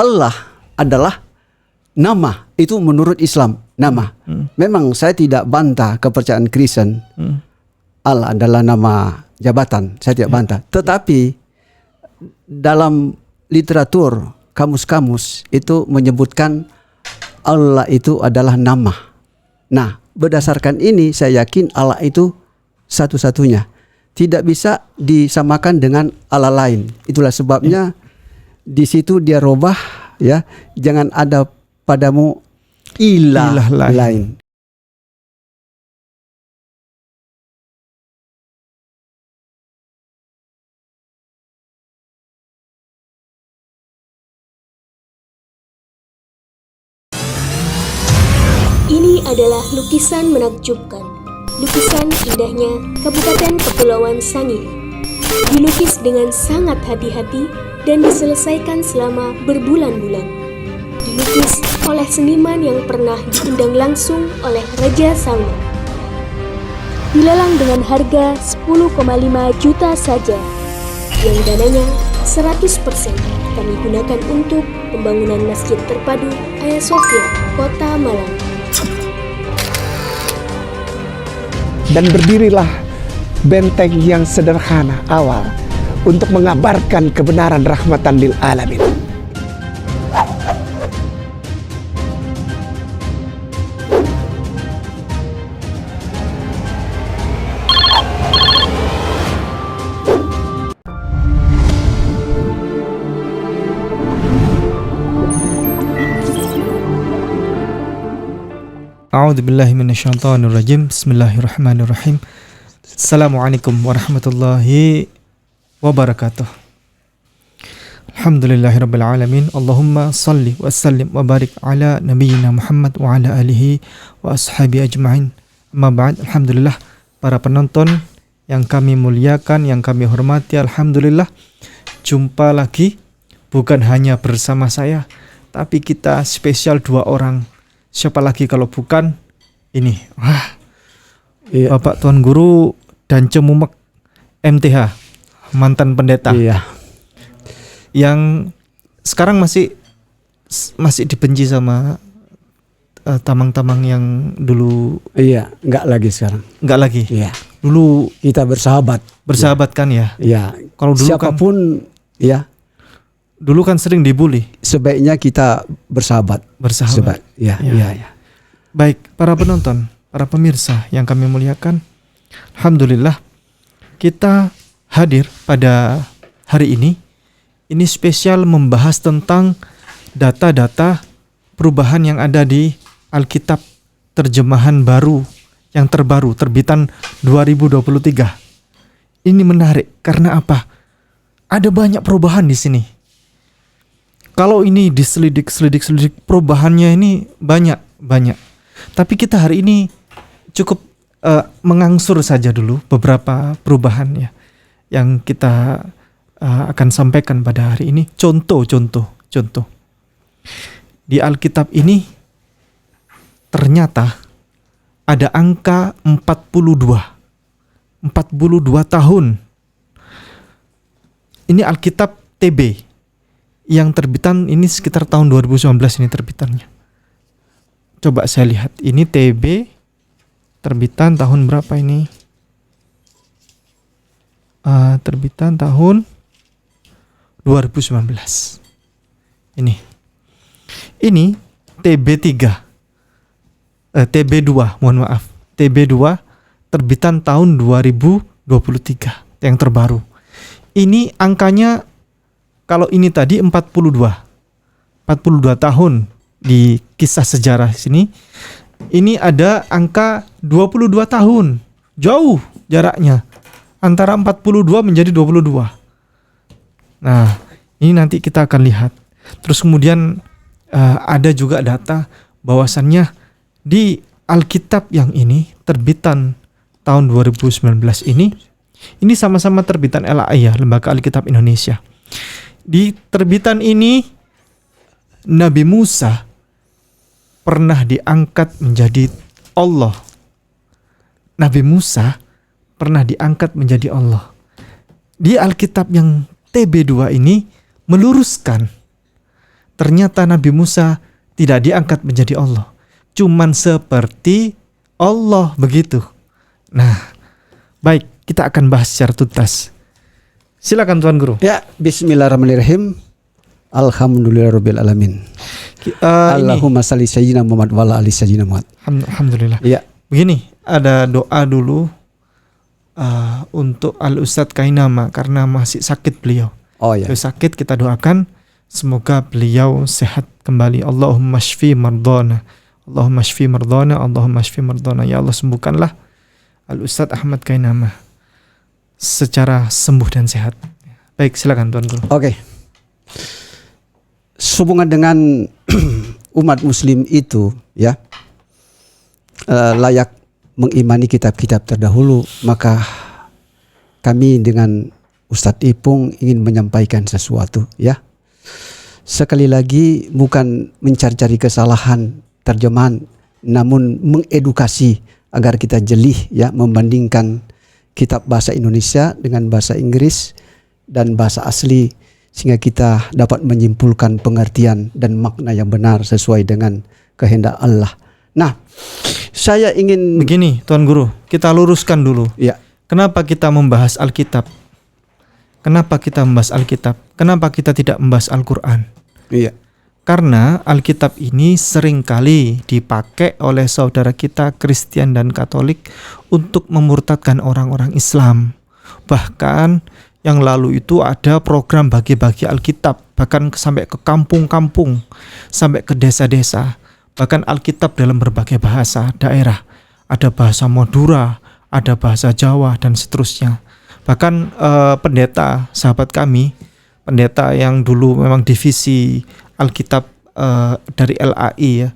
Allah adalah nama, itu menurut Islam nama. Memang saya tidak bantah kepercayaan Kristen. Allah adalah nama jabatan, saya tidak bantah. Tetapi dalam literatur kamus-kamus itu menyebutkan Allah itu adalah nama. Nah, berdasarkan ini saya yakin Allah itu satu-satunya. Tidak bisa disamakan dengan Allah lain. Itulah sebabnya di situ dia robah, ya, jangan ada padamu ilah lain. Ini adalah lukisan menakjubkan. Lukisan indahnya Kabupaten Kepulauan Sangihe. Dilukis dengan sangat hati-hati dan diselesaikan selama berbulan-bulan. Dilukis oleh seniman yang pernah diundang langsung oleh Raja Salman. Dilelang dengan harga 10,5 juta saja, yang dananya 100% kami gunakan untuk pembangunan Masjid Terpadu Hagia Sophia, Kota Malang. Dan berdirilah benteng yang sederhana awal untuk mengabarkan kebenaran rahmatan lil alamin. A'udzubillahi minasyaitonirrajim. Bismillahirrahmanirrahim. Assalamualaikum warahmatullahi wabarakatuh. Alhamdulillahirabbil alamin. Allahumma shalli wa sallim wa barik ala nabiyyina Muhammad wa ala alihi wa ashabi ajma'in. Amma ba'd. Alhamdulillah, para penonton yang kami muliakan, yang kami hormati, alhamdulillah jumpa lagi, bukan hanya bersama saya, tapi kita spesial 2 orang. Siapa lagi kalau bukan ini, Bapak Tuan Guru dan Cemumek MTH, mantan pendeta, yang sekarang masih dibenci sama tamang-tamang yang dulu. Enggak lagi sekarang. Enggak lagi. Dulu kita bersahabat kan ya. Kalau dulu siapapun kan, dulu kan sering dibully. Sebaiknya kita bersahabat. Ya. Baik, para penonton, para pemirsa yang kami muliakan, alhamdulillah kita hadir pada hari ini. Ini spesial membahas tentang data-data perubahan yang ada di Alkitab terjemahan baru yang terbaru, terbitan 2023. Ini menarik karena apa? Ada banyak perubahan di sini. Kalau ini diselidik perubahannya ini banyak. Tapi kita hari ini cukup mengangsur saja dulu beberapa perubahan ya yang kita akan sampaikan pada hari ini. Contoh. Di Alkitab ini ternyata ada angka 42 tahun. Ini Alkitab TB. Yang terbitan ini sekitar tahun 2019 ini terbitannya. Coba saya lihat. Ini TB terbitan tahun berapa ini? Terbitan tahun 2019. Ini TB3. TB2, mohon maaf. TB2 terbitan tahun 2023 yang terbaru. Ini angkanya, kalau ini tadi 42 tahun di kisah sejarah sini, ini ada angka 22 tahun. Jauh jaraknya antara 42 menjadi 22. Nah, ini nanti kita akan lihat. Terus kemudian ada juga data bahwasannya di Alkitab yang ini terbitan tahun 2019 ini sama-sama terbitan LAI ya, Lembaga Alkitab Indonesia. Di terbitan ini Nabi Musa pernah diangkat menjadi Allah. Nabi Musa pernah diangkat menjadi Allah. Di Alkitab yang TB2 ini meluruskan. ternyata Nabi Musa tidak diangkat menjadi Allah. Cuman seperti Allah begitu. Nah, baik, kita akan bahas secara tuntas. Silakan Tuan Guru. Ya, bismillahirrahmanirrahim. Alhamdulillahirabbil alamin. Allahumma salli sayyidina Muhammad wa ala ali sayyidina Muhammad. Alhamdulillah. Ya. Begini, ada doa dulu untuk Al Ustadz Kainama karena masih sakit beliau. Oh ya. Beliau sakit, kita doakan semoga beliau sehat kembali. Allahumma shfi mardana. Allahumma shfi mardana. Allahumma shfi mardana. Ya Allah, sembuhkanlah Al Ustadz Ahmad Kainama secara sembuh dan sehat. Baik, silakan Tuan Guru. Oke. Sehubungan dengan umat muslim itu ya layak mengimani kitab-kitab terdahulu, maka kami dengan Ustadz Ipung ingin menyampaikan sesuatu ya. Sekali lagi bukan mencari-cari kesalahan terjemahan, namun mengedukasi agar kita jeli ya membandingkan kitab bahasa Indonesia dengan bahasa Inggris dan bahasa asli, sehingga kita dapat menyimpulkan pengertian dan makna yang benar sesuai dengan kehendak Allah. Nah, saya ingin begini Tuan Guru, kita luruskan dulu. Ya. Kenapa kita membahas Alkitab? Kenapa kita membahas Alkitab? Kenapa kita tidak membahas Al-Quran? Iya. Karena Alkitab ini seringkali dipakai oleh saudara kita Kristen dan Katolik untuk memurtadkan orang-orang Islam. Bahkan yang lalu itu ada program bagi-bagi Alkitab, bahkan sampai ke kampung-kampung, sampai ke desa-desa. Bahkan Alkitab dalam berbagai bahasa daerah. Ada bahasa Madura, ada bahasa Jawa, dan seterusnya. Bahkan pendeta, sahabat kami, pendeta yang dulu memang divisi Alkitab dari LAI ya,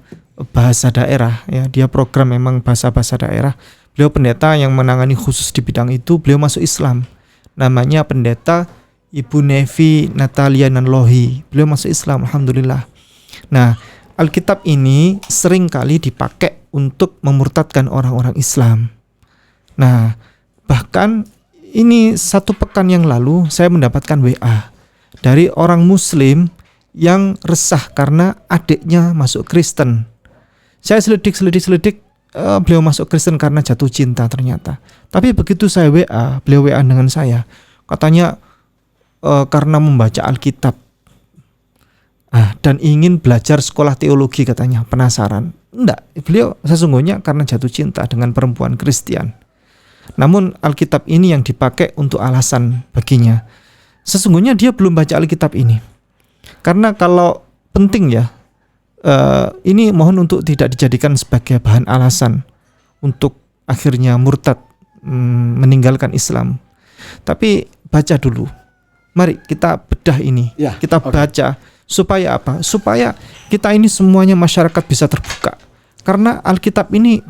bahasa daerah ya, dia program memang bahasa-bahasa daerah. Beliau pendeta yang menangani khusus di bidang itu, beliau masuk Islam. Namanya pendeta Ibu Nevi Natalia Nanlohi. Beliau masuk Islam, alhamdulillah. Nah, Alkitab ini sering kali dipakai untuk memurtadkan orang-orang Islam. Nah, bahkan ini 1 pekan yang lalu saya mendapatkan WA dari orang Muslim yang resah karena adiknya masuk Kristen. Saya selidik, beliau masuk Kristen karena jatuh cinta ternyata. Tapi begitu saya WA, beliau WA dengan saya, katanya karena membaca Alkitab dan ingin belajar sekolah teologi katanya, penasaran. Enggak, beliau sesungguhnya karena jatuh cinta dengan perempuan Kristen. Namun Alkitab ini yang dipakai untuk alasan baginya. Sesungguhnya dia belum baca Alkitab ini. Karena kalau penting ya, ini mohon untuk tidak dijadikan sebagai bahan alasan untuk akhirnya murtad, meninggalkan Islam. Tapi baca dulu. Mari kita bedah ini, Ya, kita baca. Supaya apa? Supaya kita ini semuanya masyarakat bisa terbuka. Karena Alkitab ini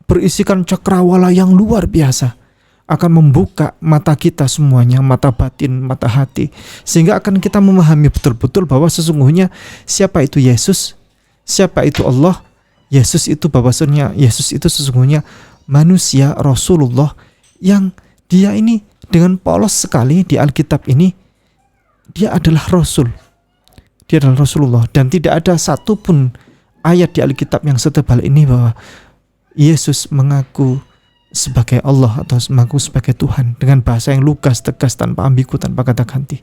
berisikan cakrawala yang luar biasa. Akan membuka mata kita semuanya, mata batin, mata hati. Sehingga akan kita memahami betul-betul bahwa sesungguhnya siapa itu Yesus, siapa itu Allah. Yesus itu bahwasanya Yesus itu sesungguhnya manusia Rasulullah yang dia ini dengan polos sekali di Alkitab ini, dia adalah Rasul. Dia adalah Rasulullah. Dan tidak ada satupun ayat di Alkitab yang setebal ini bahwa Yesus mengaku sebagai Allah atau mengaku sebagai Tuhan dengan bahasa yang lugas, tegas, tanpa ambigu, tanpa kata ganti.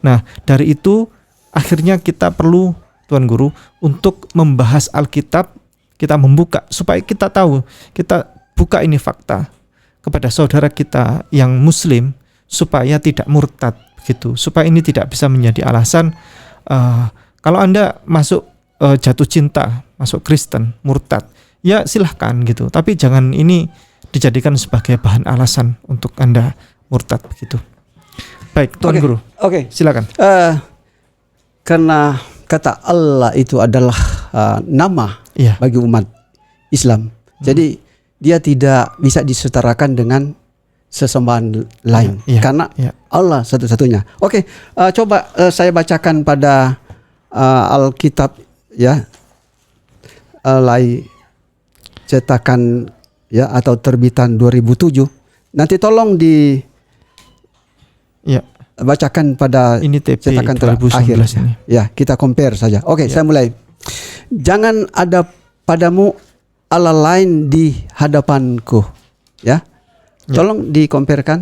Nah, dari itu akhirnya kita perlu, Tuan Guru, untuk membahas Alkitab, kita membuka supaya kita tahu, kita buka ini fakta kepada saudara kita yang Muslim supaya tidak murtad begitu, supaya ini tidak bisa menjadi alasan kalau Anda masuk jatuh cinta, masuk Kristen, murtad, ya silahkan gitu, tapi jangan ini dijadikan sebagai bahan alasan untuk Anda murtad begitu. Baik, Tuan Guru. Oke. Silakan. Karena kata Allah itu adalah nama bagi umat Islam. Jadi dia tidak bisa disetarakan dengan sesembahan lain. Karena Allah satu-satunya. Oke, coba saya bacakan pada Alkitab ya. Cetakan ya atau terbitan 2007. Nanti tolong bacakan pada Ini TP cetakan 2019 terakhir. ini. Ya, kita compare saja. Oke, saya mulai. Jangan ada padamu Allah lain di hadapanku. Ya. Tolong dikomparekan.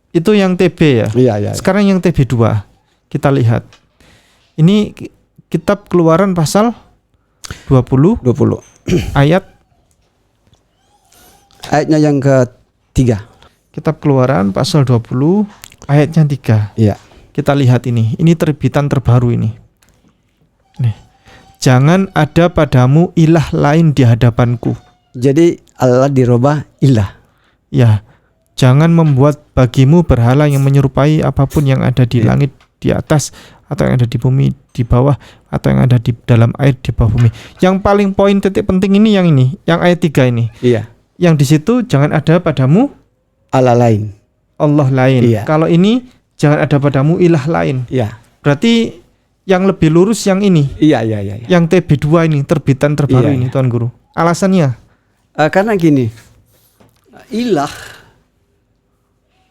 Itu yang TB ya. Iya, iya. Sekarang yang TB2 kita lihat. Ini kitab Keluaran pasal 20 ayat ayatnya yang ketiga. Kitab Keluaran pasal 20 ayatnya 3. Iya. Kita lihat ini. Ini terbitan terbaru ini. Nih. Jangan ada padamu ilah lain di hadapanku. Jadi Allah dirubah ilah. Ya, jangan membuat bagimu berhala yang menyerupai apapun yang ada di langit di atas, atau yang ada di bumi di bawah, atau yang ada di dalam air di bawah bumi. Yang paling poin titik penting ini, yang ayat 3 ini. Iya. Yang di situ jangan ada padamu Allah lain. Allah lain. Iya. Kalau ini jangan ada padamu ilah lain. Iya. Berarti yang lebih lurus yang ini. Iya. Yang TB2 ini, terbitan terbaru Iya, ini, iya. Tuan Guru. Alasannya? Karena gini, ilah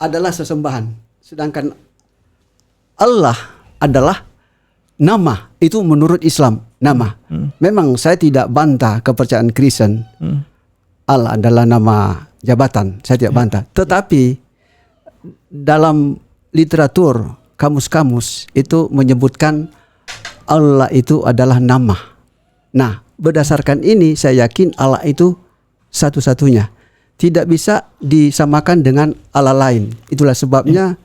adalah sesembahan, sedangkan Allah adalah nama. Itu menurut Islam nama. Memang saya tidak bantah kepercayaan Kristen. Allah adalah nama jabatan, saya tidak bantah. Tetapi dalam literatur kamus-kamus itu menyebutkan Allah itu adalah nama. Nah, berdasarkan ini saya yakin Allah itu satu-satunya. Tidak bisa disamakan dengan Allah lain. Itulah sebabnya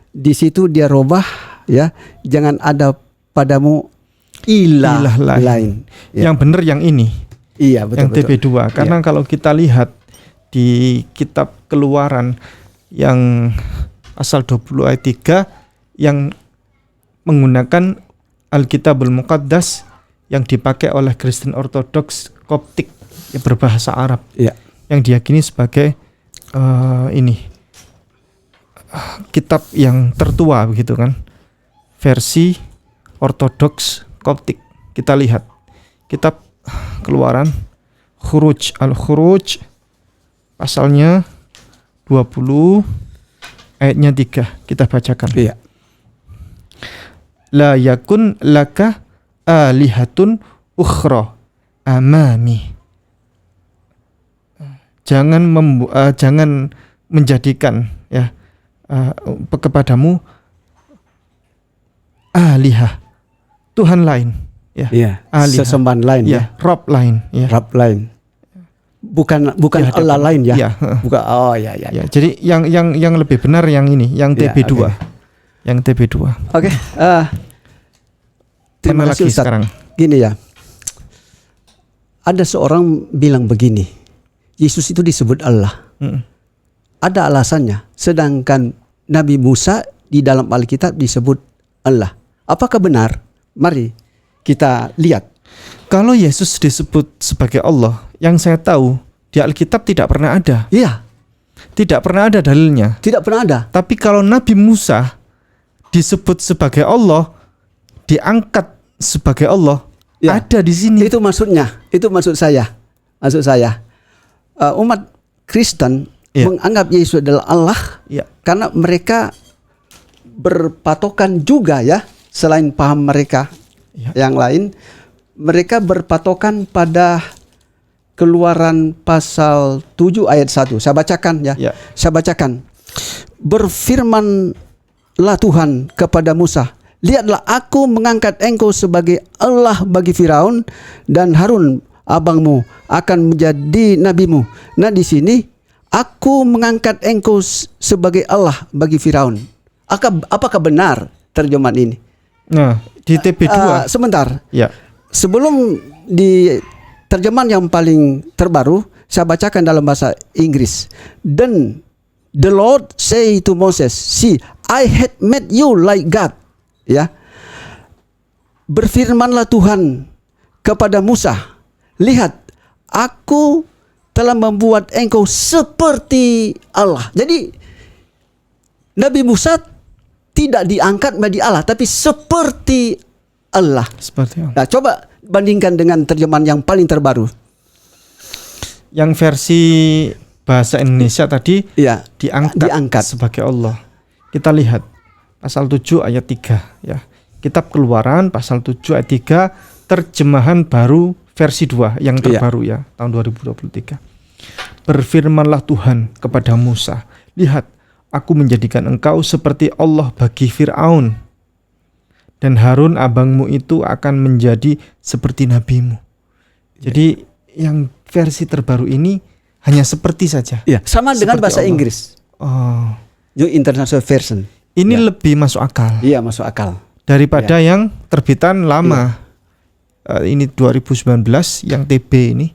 di situ dia robah, ya, jangan ada padamu ilah lain. Ya. Yang benar yang ini. Iya, betul. Yang TB2. Karena kalau kita lihat di kitab Keluaran yang pasal 20 ayat 3 yang menggunakan Alkitabul Muqaddas yang dipakai oleh Kristen Ortodoks Koptik yang berbahasa Arab. Iya. Yang diyakini sebagai kitab yang tertua begitu kan, versi Ortodoks Koptik. Kita lihat kitab Keluaran Al-Khuruj pasalnya 20 ayatnya 3, kita bacakan. Iya. La yakun laka alihatun ukhra amami. Jangan menjadikan ya kepadamu alihah, Tuhan lain, ya. Iya. Alihah. Sesembahan lain, Ya, Rob lain, ya. Rab lain. Bukan Di hadapan. Allah lain ya. Ya, Bukan. Oh ya. ya. Jadi yang lebih benar yang ini, yang Ya, TB2. oke. Yang TB2. Oke. Terima Mana kasih lagi Ustaz. sekarang? Gini ya. Ada seorang bilang begini. Yesus itu disebut Allah. Ada alasannya. Sedangkan Nabi Musa di dalam Alkitab disebut Allah. Apakah benar? Mari kita lihat. Kalau Yesus disebut sebagai Allah, yang saya tahu di Alkitab tidak pernah ada. Iya, Tidak pernah ada dalilnya. tidak pernah ada. Tapi kalau Nabi Musa disebut sebagai Allah, diangkat sebagai Allah, Ya. ada di sini. Itu maksudnya. Itu maksud saya. Umat Kristen Ya. menganggap Yesus adalah Allah Ya. karena mereka berpatokan juga ya, selain paham mereka Ya. yang lain, mereka berpatokan pada Keluaran pasal 7 ayat 1. Saya bacakan ya. Ya. Saya bacakan. Berfirmanlah Tuhan kepada Musa, lihatlah aku mengangkat engkau sebagai Allah bagi Firaun, dan Harun abangmu akan menjadi nabimu. Nah, di sini aku mengangkat engkau sebagai Allah bagi Firaun. Apakah benar terjemahan ini? Nah, di TB2. Sebentar. Ya. Sebelum di terjemahan yang paling terbaru, saya bacakan dalam bahasa Inggris. Then the Lord say to Moses, see, I had made you like God. Ya. Berfirmanlah Tuhan kepada Musa, lihat, aku telah membuat engkau seperti Allah. Jadi Nabi Musa tidak diangkat menjadi Allah, tapi seperti Allah. Seperti Allah. Nah, coba bandingkan dengan terjemahan yang paling terbaru. Yang versi bahasa Indonesia tadi Iya, diangkat diangkat. sebagai Allah. Kita lihat pasal 7 ayat 3 ya. Kitab Keluaran pasal 7 ayat 3 terjemahan baru versi 2 yang terbaru ya, tahun 2023. Berfirmanlah Tuhan kepada Musa, lihat, aku menjadikan engkau seperti Allah bagi Fir'aun, dan Harun abangmu itu akan menjadi seperti nabimu. Jadi yang versi terbaru ini hanya seperti saja. Ya, sama dengan Seperti bahasa Allah. Inggris. Oh, New International Version. ini Ya. lebih masuk akal Iya, masuk akal. daripada yang terbitan lama. Ini 2019 yang TB ini.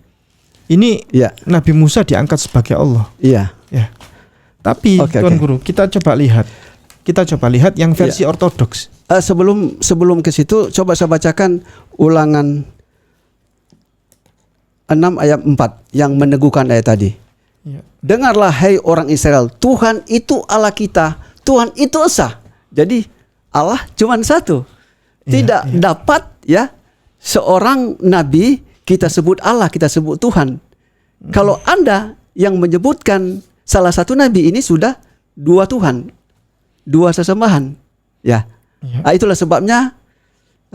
Ini Iya, Nabi Musa diangkat sebagai Allah. iya. Ya. Tapi Oke, Tuan oke. Guru, kita coba lihat yang versi ortodoks. Sebelum ke situ, coba saya bacakan Ulangan 6 ayat 4 yang meneguhkan ayat tadi. Ya. Dengarlah hai orang Israel, Tuhan itu Allah kita, Tuhan itu esa. Jadi Allah cuma satu. Tidak dapat ya seorang nabi kita sebut Allah, kita sebut Tuhan. Kalau Anda yang menyebutkan salah satu nabi ini sudah dua Tuhan, dua sesembahan. Ya. Ya. Itulah sebabnya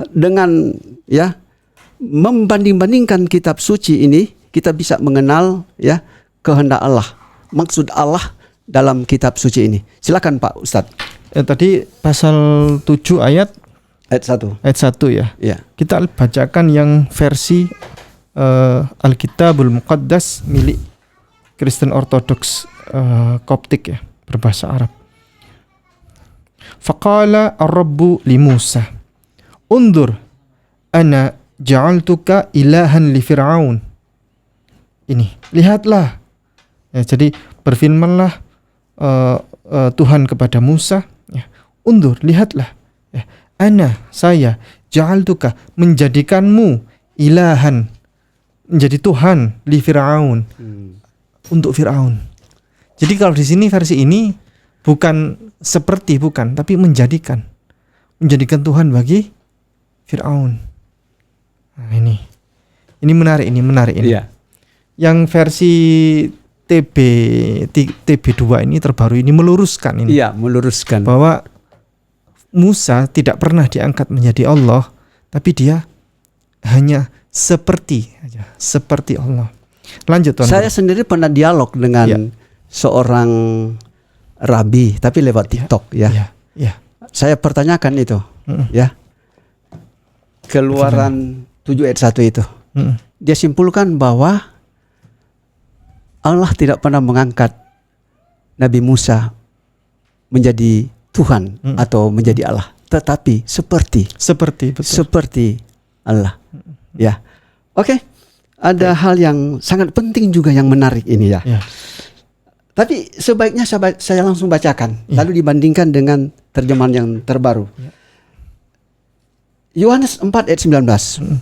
dengan ya membanding-bandingkan kitab suci ini kita bisa mengenal ya kehendak Allah, maksud Allah dalam kitab suci ini. Silakan Pak Ustadz. Tadi pasal 7 ayat Ayat 1. ayat 1 ya. Ya. Kita bacakan yang versi Alkitabul Muqaddas milik Kristen Ortodoks Koptik ya, berbahasa Arab. Faqala ar-rabbu li Musa, undur ana ja'altuka ilahan li Fir'aun. Ini, lihatlah. Ya, jadi berfirmanlah Tuhan kepada Musa, ya, undur, lihatlah. Ya, ana, saya, ja'altuka, menjadikanmu ilahan, menjadi Tuhan li Fir'aun, untuk Fir'aun. Jadi kalau di sini versi ini bukan seperti, bukan, tapi menjadikan Tuhan bagi Fir'aun. Nah, ini menarik ini. Iya. Yang versi TB2 ini terbaru ini meluruskan ini, Iya, meluruskan. bahwa Musa tidak pernah diangkat menjadi Allah, tapi dia hanya seperti Allah. Lanjut Tuan. Saya sendiri pernah dialog dengan Ya. seorang rabi, tapi lewat TikTok ya. Ya. Saya pertanyakan itu, ya. Keluaran 7 ayat 1 itu. Dia simpulkan bahwa Allah tidak pernah mengangkat Nabi Musa menjadi Tuhan atau menjadi Allah, tetapi seperti Betul. seperti Allah. Ya. Oke. Ada hal yang sangat penting juga yang menarik ini ya. Ya. Tapi sebaiknya saya langsung bacakan, Ya. lalu dibandingkan dengan terjemahan yang terbaru. Yohanes 4 ayat 19.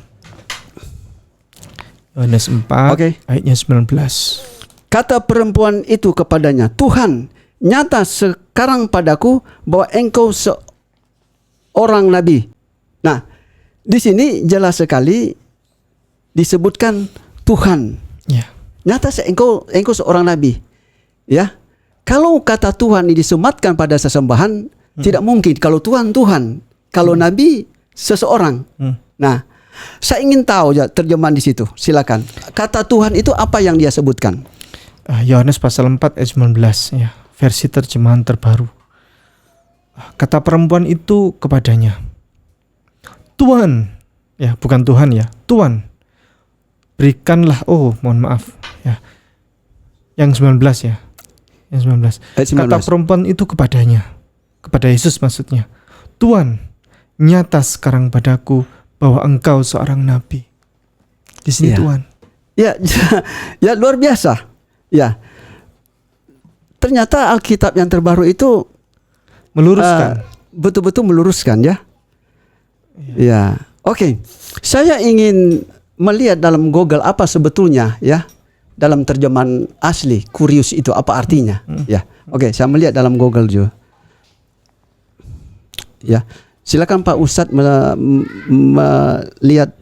Yohanes 4 Oke. ayatnya 19. Kata perempuan itu kepadanya, Tuhan, nyata sekarang padaku bahwa engkau seorang nabi. Nah, di sini jelas sekali disebutkan Tuhan. Ya. Nyata engkau seorang nabi. Ya. Kalau kata Tuhan ini disematkan pada sesembahan, tidak mungkin. Kalau Tuhan, kalau nabi seseorang. Nah, saya ingin tahu ya terjemahan di situ. Silakan. Kata Tuhan itu apa yang dia sebutkan? Yohanes pasal 4 ayat 19 ya, versi terjemahan terbaru. Kata perempuan itu kepadanya, Tuhan, ya bukan Tuhan ya, Tuhan, berikanlah, mohon maaf ya, yang 19 ya, yang 19. Ayat 19. Kata perempuan itu kepadanya, kepada Yesus maksudnya, Tuhan, nyata sekarang padaku bahwa engkau seorang nabi. Di sini Ya. Tuhan. Ya, ya luar biasa. Ya, ternyata Alkitab yang terbaru itu Meluruskan. betul-betul meluruskan ya. Ya, oke. Saya ingin melihat dalam Google apa sebetulnya ya dalam terjemahan asli kurius itu apa artinya. Ya, oke. Saya melihat dalam Google juga. Ya, silakan Pak Ustadz melihat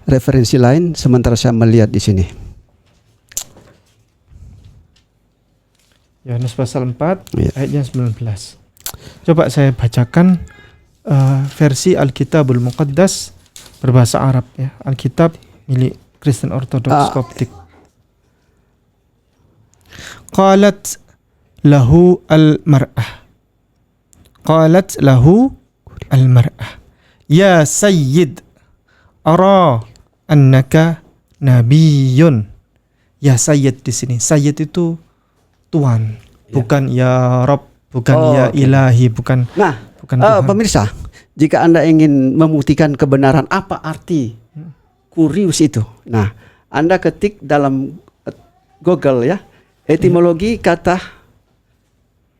referensi lain sementara saya melihat di sini. Yohanes pasal 4 Ya. ayatnya 19. Coba saya bacakan versi Alkitabul Muqaddas berbahasa Arab ya. Alkitab milik Kristen Ortodoks Koptik. Qalat lahu al-mar'ah. Qalat lahu al-mar'ah. Ya sayyid, ara annaka nabiyyun. Ya sayyid di sini. Sayyid itu tuan, bukan ya Rabb, bukan ya ilahi, bukan. Nah, bukan Tuhan. pemirsa, jika Anda ingin membuktikan kebenaran apa arti kurius itu, nah, Anda ketik dalam Google ya, etimologi kata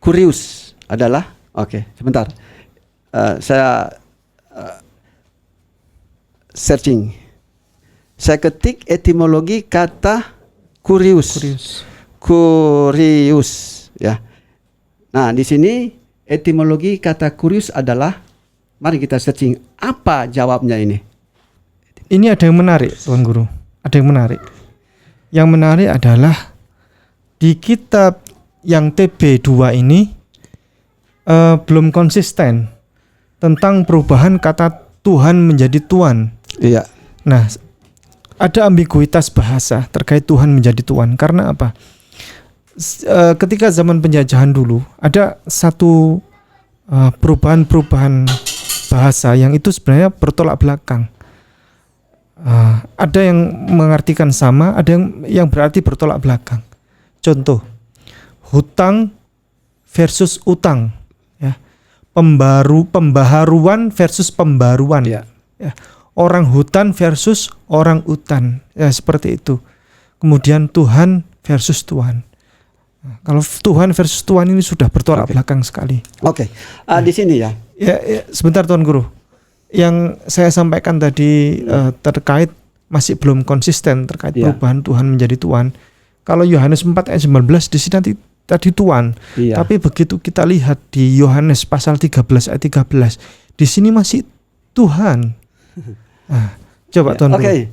kurius adalah, sebentar, saya searching, saya ketik etimologi kata kurius ya. Nah, di sini etimologi kata kurius adalah, mari kita searching apa jawabnya ini. Ini ada yang menarik, Tuan Guru. Ada yang menarik. Yang menarik adalah di kitab yang TB2 ini belum konsisten tentang perubahan kata Tuhan menjadi Tuan. Iya. Nah, ada ambiguitas bahasa terkait Tuhan menjadi Tuhan. Karena apa? Ketika zaman penjajahan dulu, ada satu perubahan-perubahan bahasa yang itu sebenarnya bertolak belakang. Ada yang mengartikan sama, ada yang berarti bertolak belakang. Contoh, hutang versus utang, ya. Pembaharuan versus pembaruan, ya. Orang hutan versus orang utan, ya, seperti itu. Kemudian Tuhan versus Tuhan. Nah, kalau Tuhan versus Tuhan ini sudah bertolak belakang sekali. Di sini ya. Ya, sebentar Tuan Guru. Yang saya sampaikan tadi terkait masih belum konsisten terkait perubahan Tuhan menjadi Tuhan. Kalau Yohanes 4 ayat 19 di sini tadi Tuhan. Tapi begitu kita lihat di Yohanes pasal 13 ayat 13, di sini masih Tuhan. Nah, coba Tuan Guru.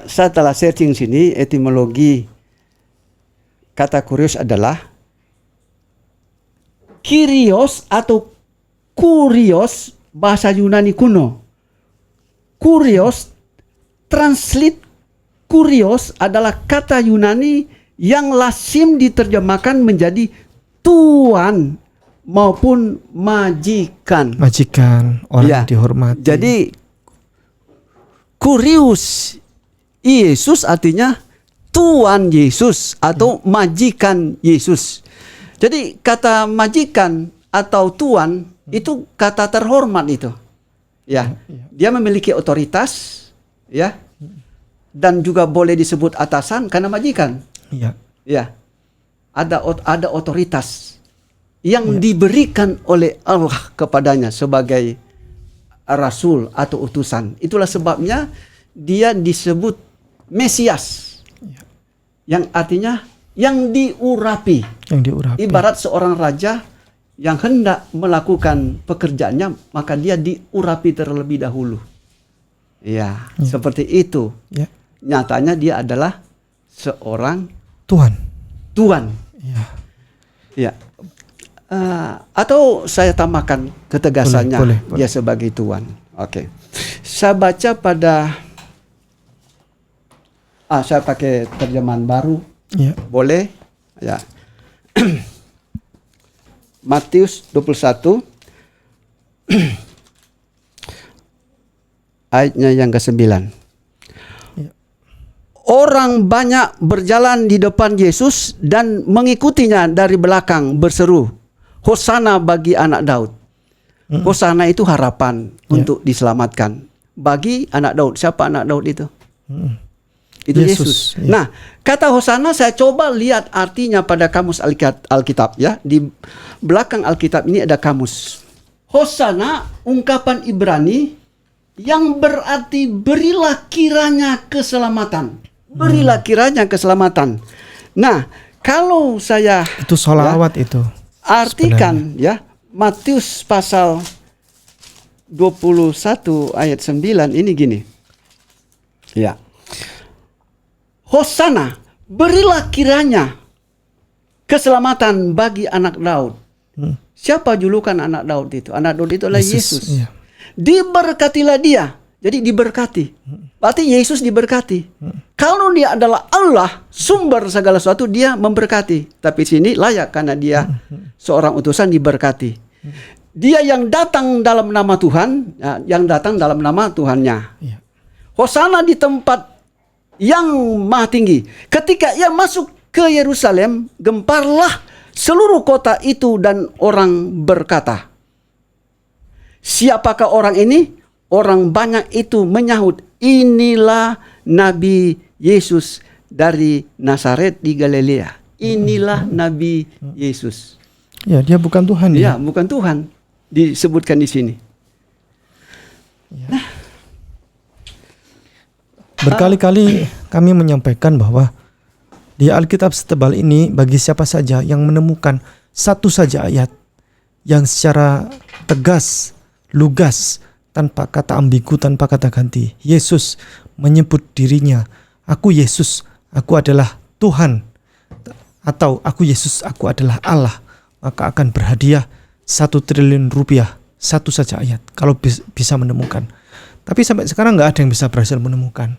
Saya telah searching sini, etimologi kata kurios adalah Kyrios atau kurios, bahasa Yunani kuno. Kurios, translate kurios adalah kata Yunani yang lazim diterjemahkan menjadi tuan maupun majikan. Majikan, orang dihormati. Jadi kurius Yesus artinya Tuan Yesus atau majikan Yesus. Jadi kata majikan atau tuan itu kata terhormat itu. Ya. Dia memiliki otoritas, ya. Dan juga boleh disebut atasan karena majikan. Iya. Ya. Ada otoritas yang diberikan oleh Allah kepadanya sebagai rasul atau utusan. Itulah sebabnya dia disebut Mesias. Yang artinya yang diurapi. Ibarat seorang raja yang hendak melakukan pekerjaannya, maka dia diurapi terlebih dahulu. Ya, seperti itu. Ya. Nyatanya dia adalah seorang Tuhan. Ya. Ya. Atau saya tambahkan ketegasannya, boleh. Dia sebagai Tuhan. Saya baca pada saya pakai terjemahan baru. Boleh? Ya. Matius 21 ayatnya yang ke-9. Orang banyak berjalan di depan Yesus dan mengikutinya dari belakang berseru, Hosana bagi anak Daud. Hosana itu harapan untuk diselamatkan. Bagi anak Daud. Siapa anak Daud itu? Itu Yesus. Nah, kata Hosana saya coba lihat artinya pada kamus Alkitab ya. Di belakang Alkitab ini ada kamus. Hosana ungkapan Ibrani yang berarti berilah kiranya keselamatan. Berilah kiranya keselamatan. Nah, kalau saya itu sholawat itu. Artikan sebenarnya. Matius pasal 21 ayat 9 ini gini. Ya. Hosana, berilah kiranya keselamatan bagi anak Daud. Siapa julukan anak Daud itu? Anak Daud itu adalah Yesus. Iya. Diberkatilah dia. Jadi diberkati. Berarti Yesus diberkati. Kalau dia adalah Allah, sumber segala sesuatu, dia memberkati. Tapi sini layak karena dia seorang utusan diberkati. Dia yang datang dalam nama Tuhan, yang datang dalam nama Tuhannya. Iya. Hosana di tempat yang maha tinggi. Ketika ia masuk ke Yerusalem, gemparlah seluruh kota itu dan orang berkata, siapakah orang ini? Orang banyak itu menyahut, inilah Nabi Yesus dari Nazaret di Galilea. Inilah Nabi Yesus. Ya, dia bukan Tuhan. Ya, bukan Tuhan. Disebutkan di sini. Ya. Berkali-kali kami menyampaikan bahwa di Alkitab setebal ini, bagi siapa saja yang menemukan satu saja ayat yang secara tegas, lugas, tanpa kata ambigu, tanpa kata ganti, Yesus menyebut dirinya, aku Yesus, aku adalah Tuhan, atau aku Yesus, aku adalah Allah, maka akan berhadiah 1 triliun rupiah, satu saja ayat, kalau bisa menemukan. Tapi sampai sekarang nggak ada yang bisa berhasil menemukan.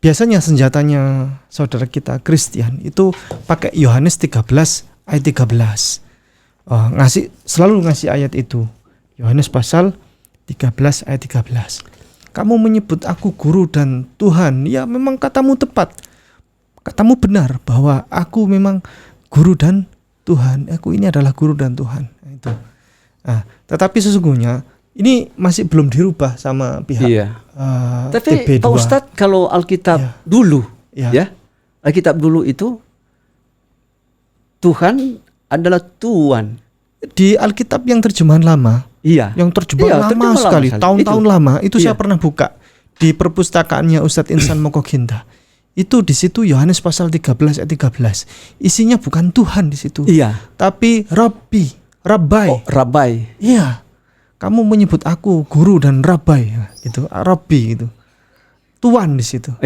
Biasanya senjatanya saudara kita Kristen itu pakai Yohanes 13 ayat 13. Selalu ngasih ayat itu. Yohanes pasal 13 ayat 13. Kamu menyebut aku guru dan Tuhan. Ya, memang katamu tepat. Katamu benar bahwa aku memang guru dan Tuhan. Aku ini adalah guru dan Tuhan. Itu. Tetapi sesungguhnya ini masih belum dirubah sama pihak Tapi TB2. Pak Ustadz, kalau Alkitab dulu, Alkitab dulu itu Tuhan adalah Tuhan. Di Alkitab yang terjemahan lama, yang terjemahan lama sekali, tahun-tahun lama, itu saya pernah buka di perpustakaannya Ustadz Insan Mokoginta. Itu di situ Yohanes pasal 13 ayat 13. Isinya bukan Tuhan di situ. Tapi Rabbi. Oh, Rabbi. Iya. Kamu menyebut aku guru dan Rabbi, gitu. Rabbi gitu. Tuan di situ.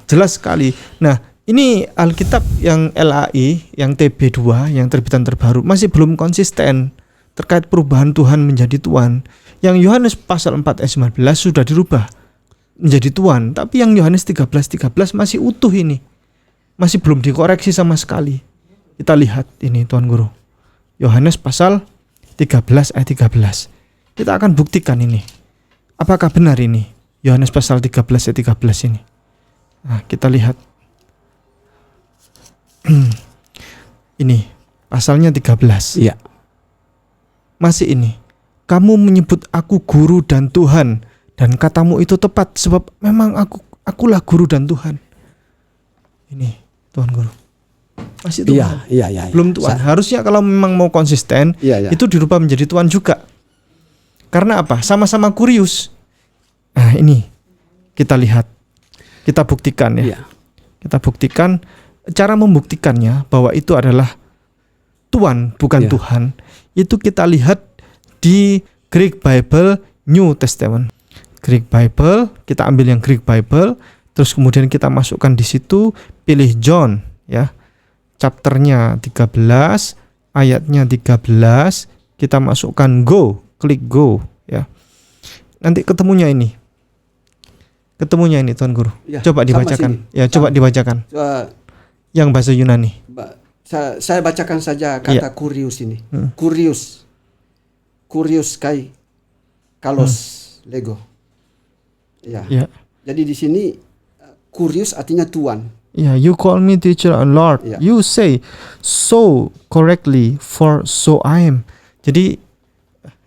Jelas sekali. Nah, ini Alkitab yang LAI, yang TB2, yang terbitan terbaru masih belum konsisten terkait perubahan Tuhan menjadi Tuhan. Yang Yohanes pasal 4 ayat 19 sudah dirubah menjadi Tuhan, tapi yang Yohanes 13 masih utuh ini. Masih belum dikoreksi sama sekali. Kita lihat ini Tuan Guru. Yohanes pasal 13 ayat 13. Kita akan buktikan ini. Apakah benar ini? Yohanes pasal 13 ayat 13 ini. Nah, kita lihat. Ini pasalnya 13. Iya. Masih ini. Kamu menyebut aku guru dan Tuhan, dan katamu itu tepat sebab memang akulah guru dan Tuhan. Ini Tuhan Guru. Masih Tuhan. Iya. Belum Tuhan. Harusnya kalau memang mau konsisten, itu dirubah menjadi Tuhan juga. Karena apa? Sama-sama kurius. Nah, ini kita lihat. Kita buktikan ya. Kita buktikan. Cara membuktikannya bahwa itu adalah Tuhan, bukan Tuhan, itu kita lihat di Greek Bible New Testament. Greek Bible, kita ambil yang Greek Bible, terus kemudian kita masukkan di situ, pilih John ya. Chapternya 13, ayatnya 13, kita masukkan go, klik go ya. Nanti ketemunya ini Tuan Guru. Coba dibacakan. Ya, coba dibacakan. Yang bahasa Yunani. Saya bacakan saja kata kurius ini. Kurius kai kalos lego. Jadi di sini kurius artinya tuan. You call me teacher and Lord. You say so correctly, for so I am. Jadi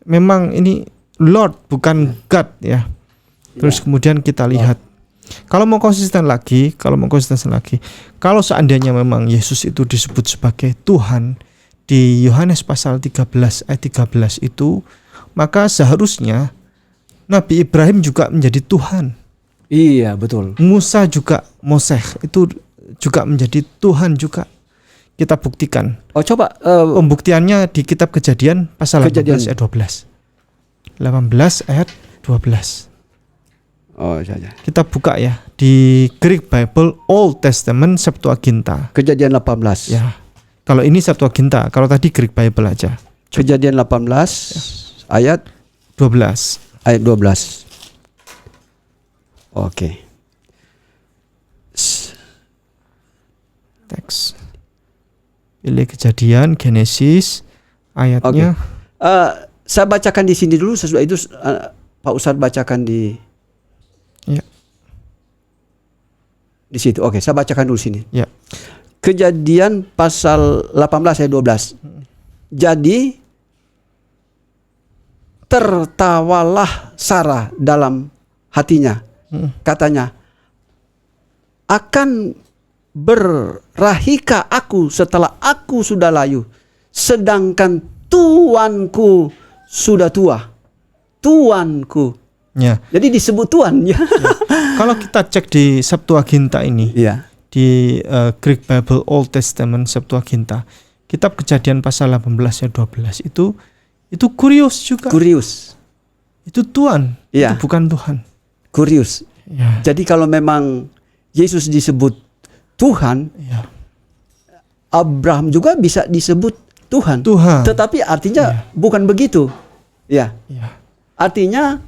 memang ini Lord bukan God ya. Terus kemudian kita lihat. Kalau mau konsisten lagi, kalau seandainya memang Yesus itu disebut sebagai Tuhan di Yohanes pasal 13 ayat 13 itu, maka seharusnya Nabi Ibrahim juga menjadi Tuhan. Iya, betul. Musa juga, Moseh itu juga menjadi Tuhan juga. Kita buktikan. Coba pembuktiannya di kitab Kejadian pasal 18 ayat 12. 18 ayat 12. Kita buka ya di Greek Bible Old Testament Septuaginta. Kejadian 18. Ya. Kalau ini Septuaginta, kalau tadi Greek Bible aja. Kejadian 18 ayat 12. 12. Oke. Teks. Pilih Kejadian, Genesis, ayatnya. Saya bacakan di sini dulu, sesudah itu Pak Ustadz bacakan di Ya. di situ. Oke, saya bacakan dulu sini. Ya. Kejadian pasal 18 ayat 12. Jadi tertawalah Sarah dalam hatinya. Katanya, akan berrahika aku setelah aku sudah layu, sedangkan tuanku sudah tua. Tuanku. Ya. Jadi disebut tuan ya. Kalau kita cek di Septuaginta ini, Iya. di Greek Bible Old Testament Septuaginta, kitab Kejadian pasal 18 ayat 12 itu kurios juga. Kurius. Itu Tuhan, Iya. itu bukan Tuhan. Kurius. Ya. Jadi kalau memang Yesus disebut Tuhan, Ya. Abraham juga bisa disebut Tuhan. Tuhan. Tetapi artinya bukan begitu. Ya. Ya. Artinya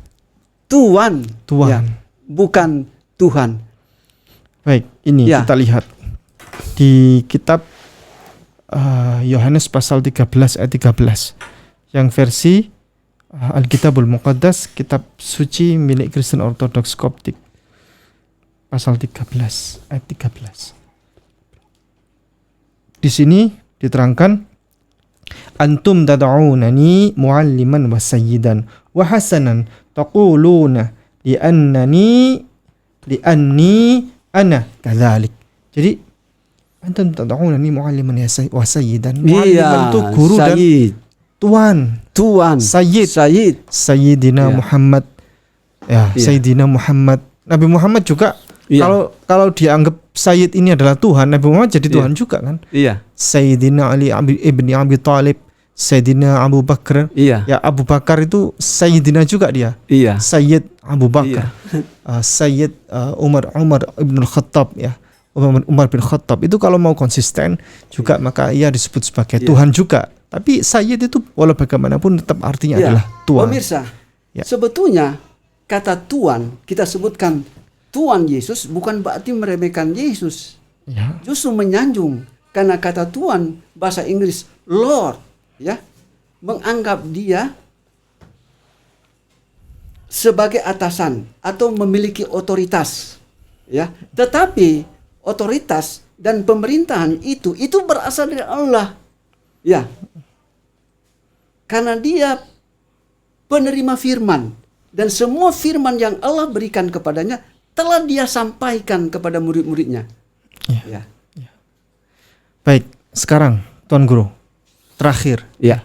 Tuhan. Tuhan. Ya. Bukan Tuhan. Baik, ini Ya. kita lihat di kitab Yohanes pasal 13 ayat 13 yang versi Alkitabul Muqaddas, kitab suci milik Kristen Ortodoks Koptik, pasal 13 ayat 13. Di sini diterangkan, antum tad'unani mualliman wa sayyidan wa hasanan taquluna li'anni ana kadzalik. Jadi antum tad'unani mualliman wa sayyidan. Mualliman itu guru dan Sayyid. tuan. Tuan. Sayyid. Sayyid. Sayyidina Ya. Muhammad. Ya, Iya. Sayyidina Muhammad. Nabi Muhammad juga Iya. kalau dianggap Sayyid ini adalah Tuhan, Nabi Muhammad jadi Tuhan juga kan? Iya. Sayyidina Ali ibni Abi Thalib, Sayyidina Abu Bakar. Iya. Ya, Abu Bakar itu Sayyidina juga dia. Iya. Sayyid Abu Bakar. Sayyid Umar ibn Khattab ya. Umar bin Khattab itu kalau mau konsisten juga maka ia disebut sebagai Iya. Tuhan juga. Tapi Sayyid itu walau bagaimanapun tetap artinya Iya. adalah Tuhan. Pemirsa, Ya. sebetulnya kata Tuhan, kita sebutkan Tuhan Yesus bukan berarti meremehkan Yesus. Ya. Justru menyanjung, karena kata Tuhan bahasa Inggris Lord, ya, menganggap dia sebagai atasan atau memiliki otoritas, ya. Tetapi otoritas dan pemerintahan itu berasal dari Allah, ya. Karena dia penerima firman, dan semua firman yang Allah berikan kepadanya telah dia sampaikan kepada murid-muridnya. Ya. Ya. Baik, sekarang Tuan Guru, terakhir Ya.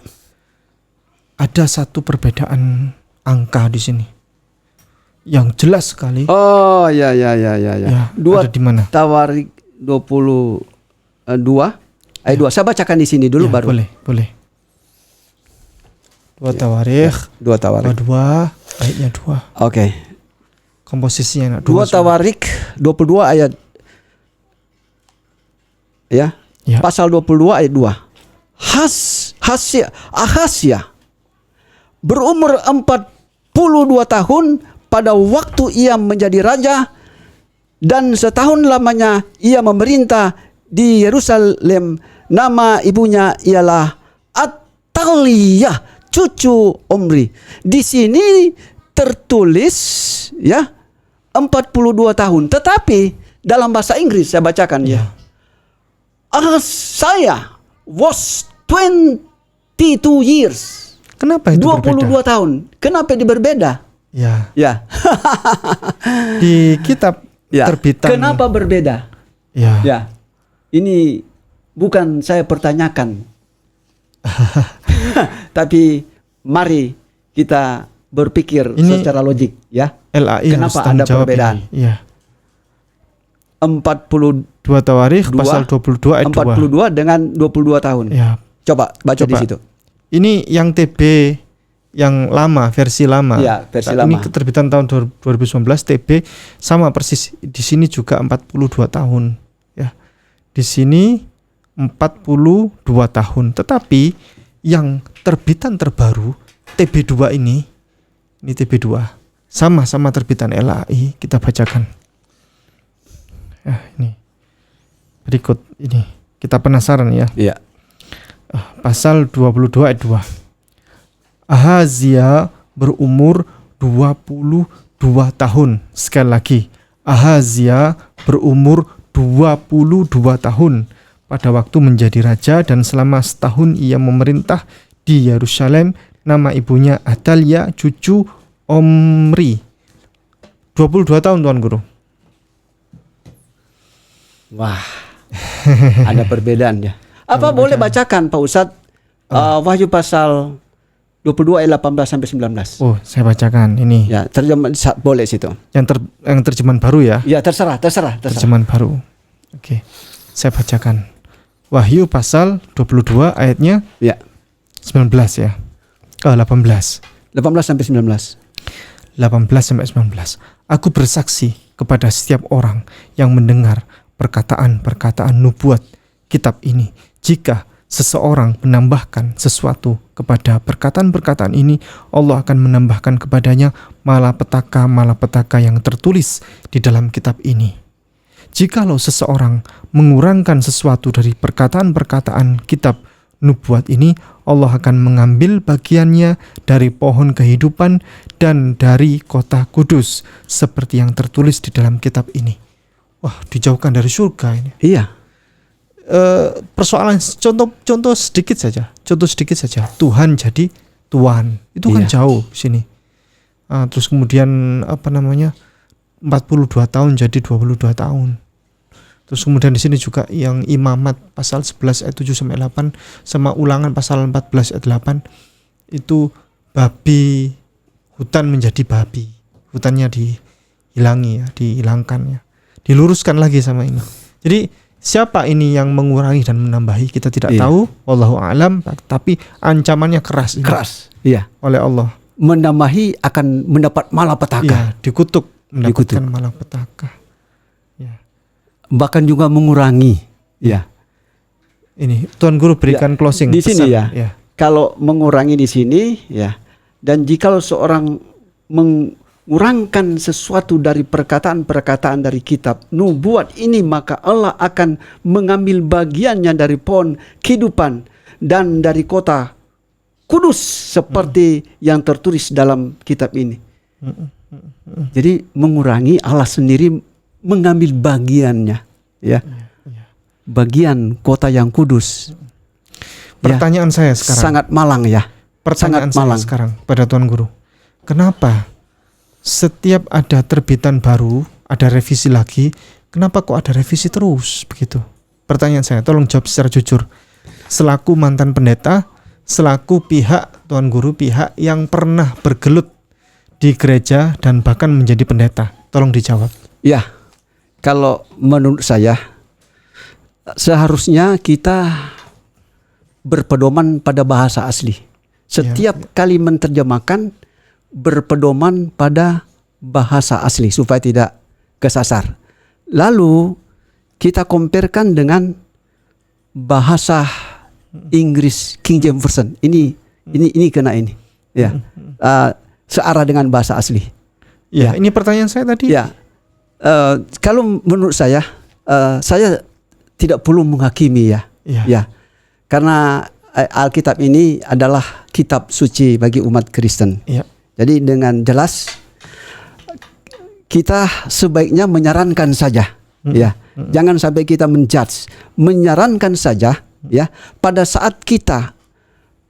ada satu perbedaan angka di sini yang jelas sekali. Oh, ya. Ya, Dua ada di mana? Tawarik 22 ayat 2. Saya bacakan di sini dulu Ya, baru. Boleh. Dua Tawarikh, 2 Tawarik. 2 ayatnya 2. Oke. Komposisinya 2 Tawarik 22 ayat, ya. Ya. Pasal 22 ayat 2. Ahasya berumur 42 tahun pada waktu ia menjadi raja, dan setahun lamanya ia memerintah di Yerusalem. Nama ibunya ialah Ataliyah, cucu Omri. Di sini tertulis ya 42 tahun. Tetapi dalam bahasa Inggris saya bacakan ya. Saya was 22 years. Kenapa itu 22 berbeda? tahun. Kenapa dia berbeda? Ya, Ya. di kitab Ya. terbitan. Kenapa berbeda? Ya. Ya. Ini bukan saya pertanyakan. Tapi mari kita berpikir Ini secara logik ya. LAI harus Kenapa tanggung ada jawab perbedaan? ini. Iya. 42 2 Tawarikh pasal 22 ayat 2. dengan 22 tahun. Ya. Coba baca di situ. Ini yang TB yang lama, versi lama. Ya, versi Ini lama. keterbitan tahun 2019 TB sama persis. Di sini juga 42 tahun ya. Di sini 42 tahun. Tetapi yang terbitan terbaru TB2 ini TB2 sama-sama terbitan LAI, kita bacakan. Ini berikut ini. Kita penasaran ya. Iya. Pasal 22 ayat 2. Ahazia berumur 22 tahun. Sekali lagi, Ahazia berumur 22 tahun pada waktu menjadi raja, dan selama setahun ia memerintah di Yerusalem. Nama ibunya Atalia, cucu Omri. 22 tahun Tuan Guru. Wah. Ada perbedaan ya. Apa boleh bacakan Pak Ustadz Wahyu pasal 22 ayat 18 sampai 19. Oh, saya bacakan ini. Ya, terjemahan boleh situ. Yang terjemahan baru ya. Ya, terserah. Terjemahan baru. Oke. Saya bacakan. Wahyu pasal 22 ayatnya Ya. 19 ya. 18 sampai 19. 18 sampai 19. Aku bersaksi kepada setiap orang yang mendengar perkataan-perkataan nubuat kitab ini, jika seseorang menambahkan sesuatu kepada perkataan-perkataan ini, Allah akan menambahkan kepadanya malapetaka yang tertulis di dalam kitab ini. Jikalau seseorang mengurangkan sesuatu dari perkataan-perkataan kitab nubuat ini, Allah akan mengambil bagiannya dari pohon kehidupan dan dari kota kudus, seperti yang tertulis di dalam kitab ini. Wah, dijauhkan dari surga ini. Iya. Persoalan contoh sedikit saja. Tuhan jadi Tuhan. Itu kan jauh sini. Terus kemudian 42 tahun jadi 22 tahun. Terus kemudian di sini juga yang imamat pasal 11 ayat 7 sampai 8 sama Ulangan pasal 14 ayat 8 itu babi, hutan menjadi babi. Hutannya dihilangkan ya. Diluruskan lagi sama ini. Jadi siapa ini yang mengurangi dan menambahi kita tidak tahu, wallahu a'lam, tapi ancamannya keras. Keras. Iya. Oleh Allah. Menambahi akan mendapat malapetaka. Iya, dikutuk mendapatkan malapetaka. Bahkan juga mengurangi. Ya. Ini Tuan Guru berikan closing di sini pesan. ya. Kalau mengurangi di sini ya. Dan jika seorang mengurangkan sesuatu dari perkataan-perkataan dari kitab nubuat ini, maka Allah akan mengambil bagiannya dari pohon kehidupan dan dari kota kudus seperti yang tertulis dalam kitab ini. Jadi mengurangi, Allah sendiri mengambil bagiannya, ya, bagian kota yang kudus. Pertanyaan saya sekarang sangat malang ya. Pertanyaan saya sekarang pada Tuan Guru, kenapa setiap ada terbitan baru, ada revisi lagi, kenapa kok ada revisi terus begitu? Pertanyaan saya, tolong jawab secara jujur. Selaku mantan pendeta, selaku pihak Tuan Guru, pihak yang pernah bergelut di gereja dan bahkan menjadi pendeta, tolong dijawab. Ya. Kalau menurut saya seharusnya kita berpedoman pada bahasa asli. Setiap kali menerjemahkan berpedoman pada bahasa asli supaya tidak kesasar. Lalu kita comparekan dengan bahasa Inggris King James Version. Ini kena ini. Ya. Searah dengan bahasa asli. Ya, ini pertanyaan saya tadi. Ya. Kalau menurut saya tidak perlu menghakimi ya. Karena Alkitab ini adalah kitab suci bagi umat Kristen. Jadi dengan jelas kita sebaiknya menyarankan saja, ya. Jangan sampai kita menjudge, menyarankan saja, ya. Pada saat kita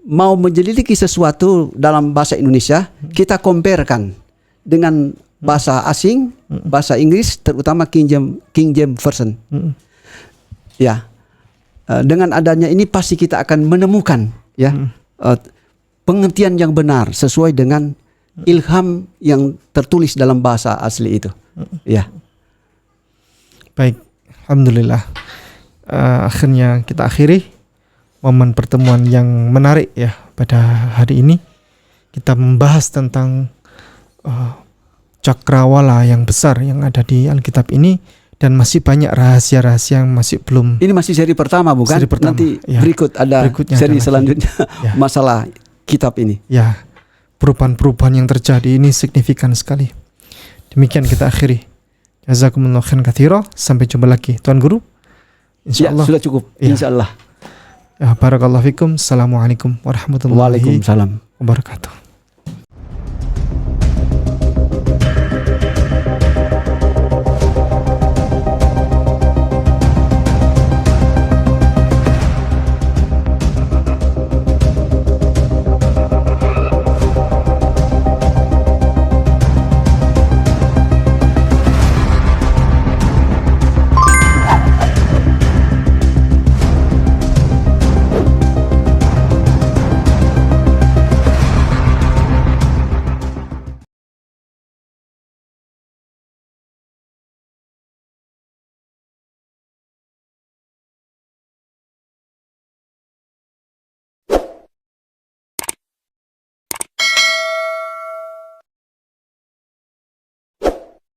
mau menyelidiki sesuatu dalam bahasa Indonesia, kita comparekan dengan bahasa asing, bahasa Inggris, terutama King James Version. Ya, dengan adanya ini pasti kita akan menemukan ya pengertian yang benar sesuai dengan ilham yang tertulis dalam bahasa asli itu. Ya. Baik, alhamdulillah. Akhirnya kita akhiri momen pertemuan yang menarik ya pada hari ini. Kita membahas tentang cakrawala yang besar yang ada di Alkitab ini, dan masih banyak rahasia-rahasia yang masih belum. Ini masih seri pertama bukan? Seri pertama. Nanti berikut ada seri selanjutnya masalah kitab ini. Ya, perubahan-perubahan yang terjadi ini signifikan sekali. Demikian kita akhiri. Jazakumullah khairan katsira. Sampai jumpa lagi Tuan Guru. Ya, Insyaallah. sudah cukup. Ya. Insyaallah. Ya, barakallahu fikum. Assalamualaikum warahmatullahi Waalaikumsalam. wabarakatuh.